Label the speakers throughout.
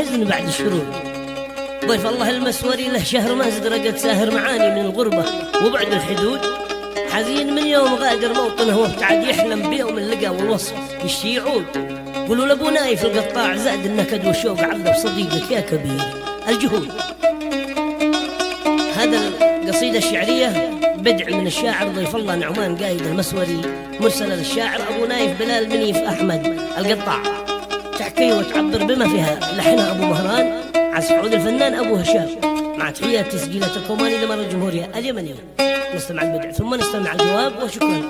Speaker 1: الحزن بعد الشرور. ضيف الله المسوري له شهر ما زدرقت ساهر معاني من الغربة وبعد الحدود، حزين من يوم غادر موطنه وابتعد يحلم بيوم اللقى والوصف يشتي يعود. قولوا لابو نايف القطاع زاد النكد والشوق عذب صديقك يا كبير الجهود. هذا القصيدة الشعرية بدع من الشاعر ضيف الله نعمان قايد المسوري، مرسلة للشاعر أبو نايف بلال منيف أحمد القطاع، تحكي وتعبر بما فيها لحنها أبو مهران، عزف عود الفنان أبو هشام، مع تحيات تسجيلات الكوماني لمرة الجمهورية اليمنية. نستمع البدع ثم نستمع الجواب وشكرا.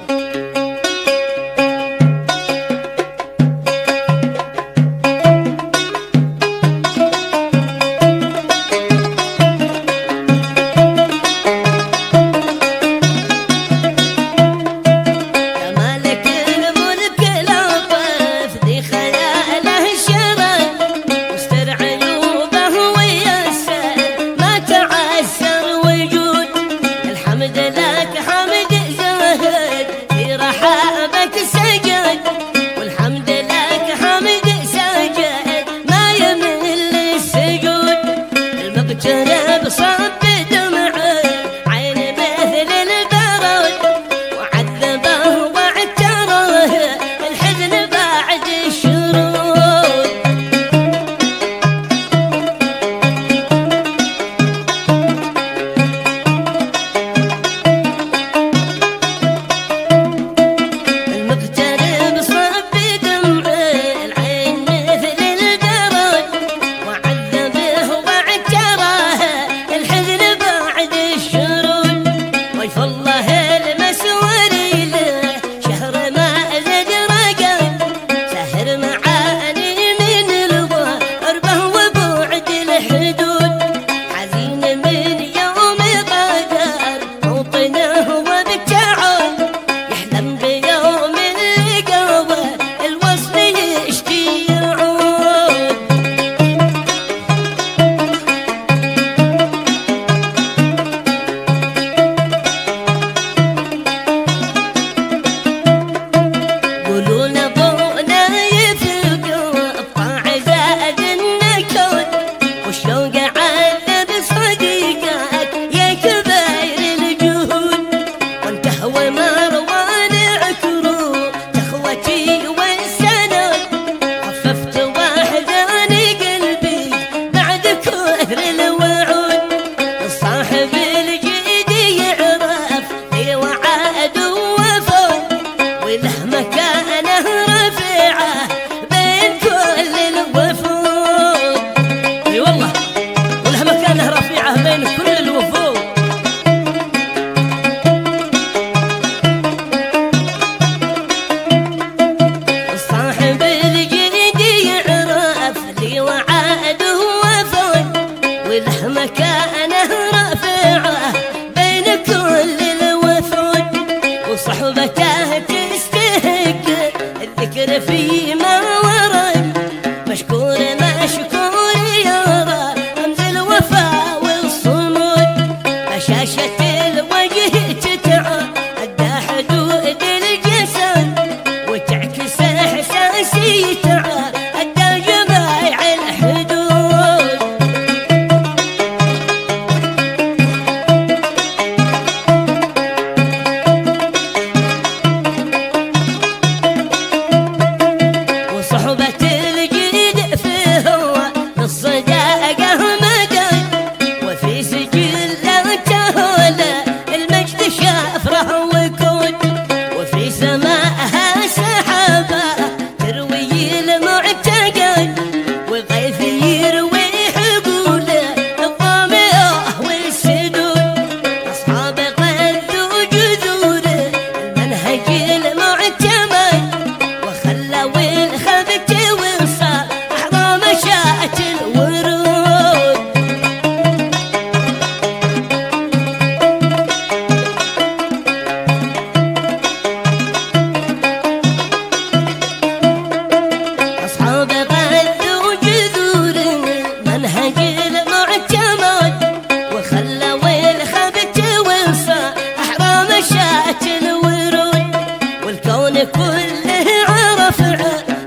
Speaker 2: كله عرف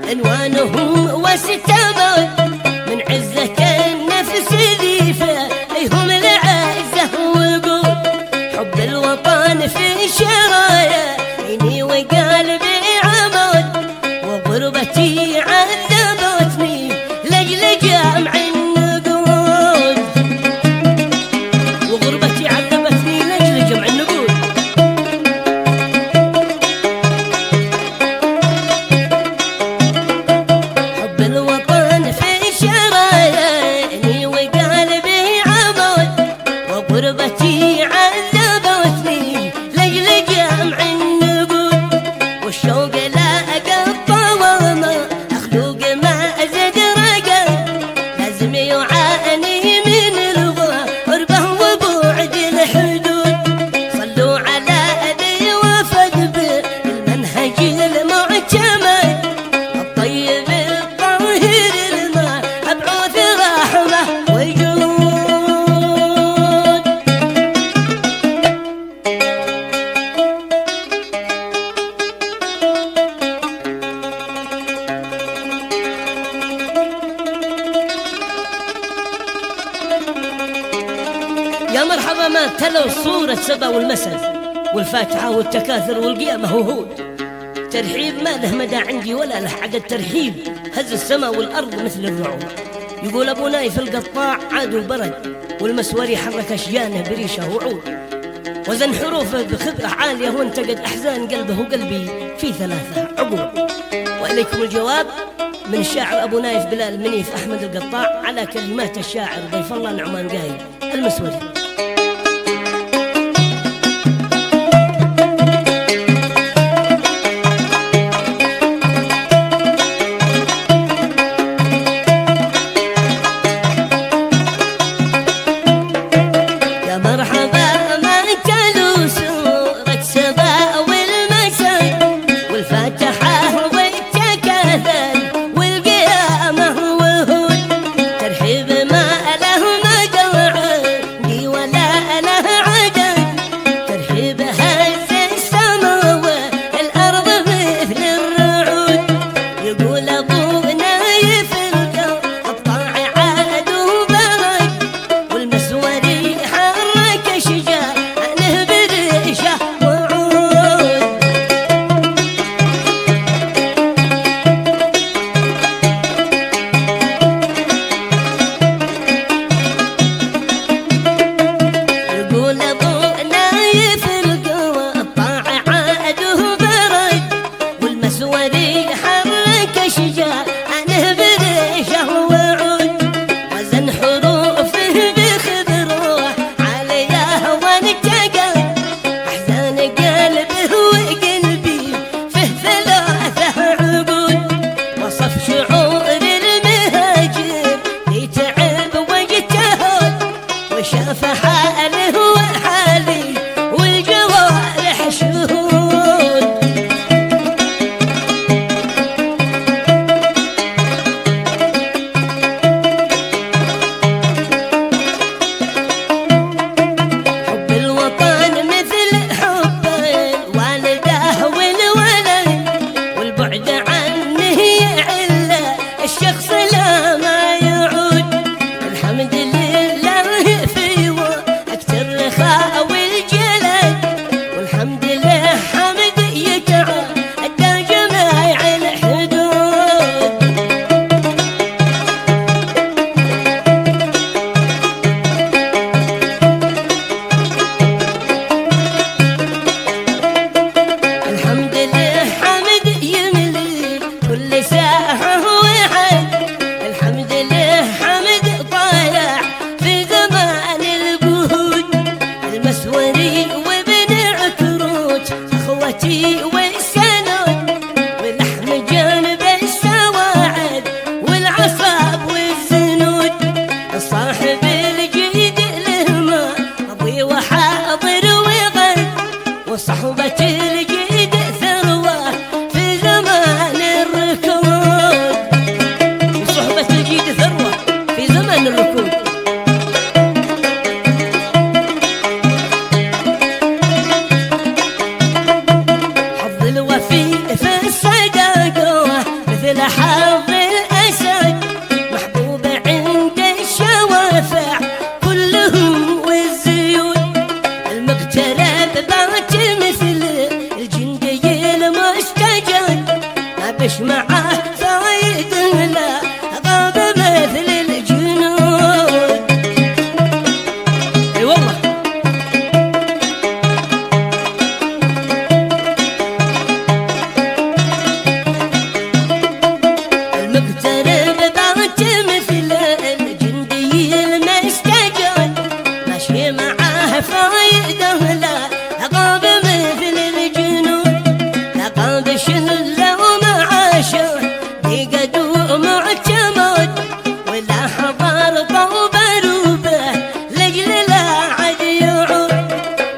Speaker 2: عنوانهم واستمر من عزة
Speaker 1: تلوا صورة سبا والمسد والفاتحة والتكاثر والقيامة وهود. ترحيب ما له مدى عندي ولا له عدد ترحيب، هز السماء والأرض مثل الرعود. يقول أبو نايف القطاع عاد وبرد، والمسوري حرك أشجانه بريشة وعود. وزن حروفه بخبرة عالية وانتقد أحزان قلبه وقلبي في 3 عقود. وإليكم الجواب من الشاعر أبو نايف بلال منيف أحمد القطاع على كلمات الشاعر ضيف الله نعمان قايد المسوري.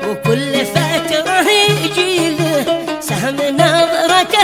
Speaker 2: وكل فترة يجي له سهم نظرة